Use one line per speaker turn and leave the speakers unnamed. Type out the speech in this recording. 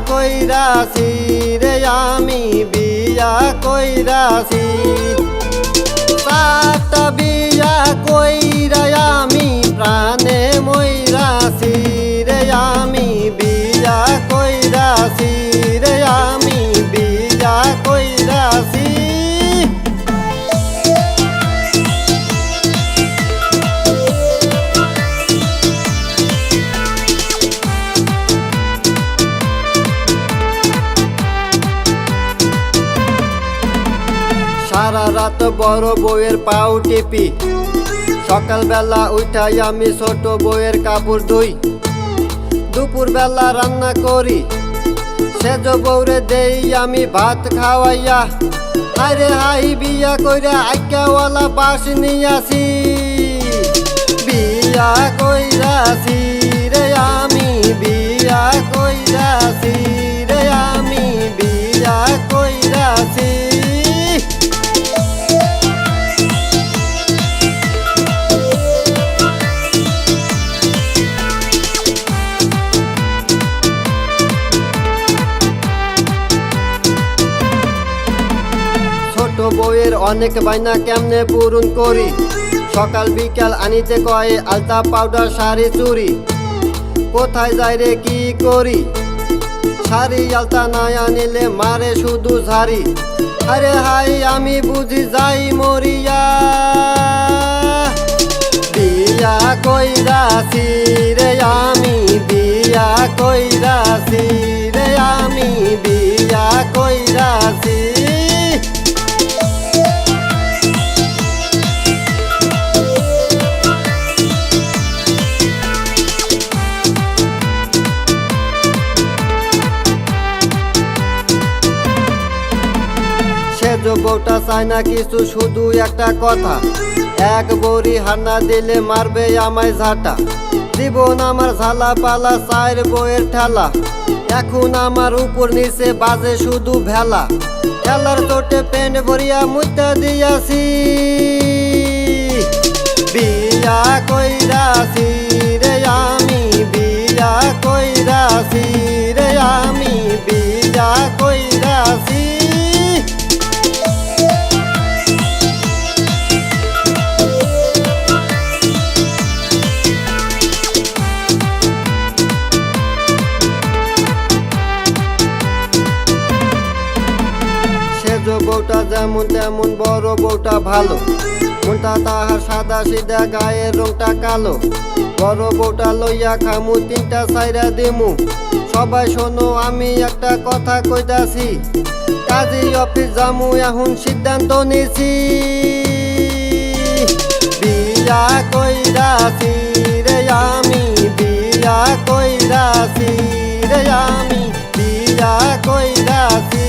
কইরাছি রে আমি বিয়া কইরাছি। সাতটা বিয়া কইরা আমি প্রাণে মইরাছি রে আমি বিয়া কইরাছি রে আমি বিয়া কইরাছি। সারা রাত বড় বউয়ের পাও টিপি, সকালবেলা উঠাই আমি ছোট বউয়ের কাপড় ধুই। দুপুর বেলা রান্না করি, সেজ বউরে দেই আমি ভাত খাওয়াইয়া। আরে হাই বিয়া কইরা আজ্ঞাওয়ালা বাস নিয়াছি, বিয়া কইরাছি রে আমি বিয়া কইরাছি রে আমি বিয়া কইরাছি। ছোট বউয়ের অনেক বাইনা কেমনে পূরণ করি, সকাল বিকাল আনিতে কয় আলতা পাউডার শাড়ি চুরি। কোথায় যাই রে কি করি, শাড়ি আলতা না আনিলে মারে শুধু ঝাড়ি। আরে হাই আমি বুঝি যাই মরিয়া, বিয়া কইরাছি রে আমি বিয়া কইরাছি রে আমি বিয়া কইরাছি। সেজ বউটা চায় না কিছু, শুধু একটা কথা, এক বড়ি হান্না দিলে মারবে আমায় ঝাঁটা। জীবন আমার ঝালা পালা, চার বউয়ের ঠেলা, এখন আমার উপর নিচে বাজে শুধু ভেলা। খেলার চোটে প্যান্ট ভরিয়া মুদ্রা দিয়াছি, বিয়া কইরাছি রে আমি বিয়া কইরাছি রে আমি বিয়া কইরাছি। সেজ বউটা যেমন তেমন, বড় বউটা ভালো, মনটা তাহার সাদা সিধা, গায়ের রংটা কালো। বড় বউটা লইয়া খামু, তিনটা সাইরা দিমু। সবাই শোনো আমি একটা কথা কইতাছি, কাজী অফিস জামু এখন সিদ্ধান্ত নিছি, বিয়া কইরাছি রে আমি বিয়া কইরাছি রে আমি বিয়া কইরাছি।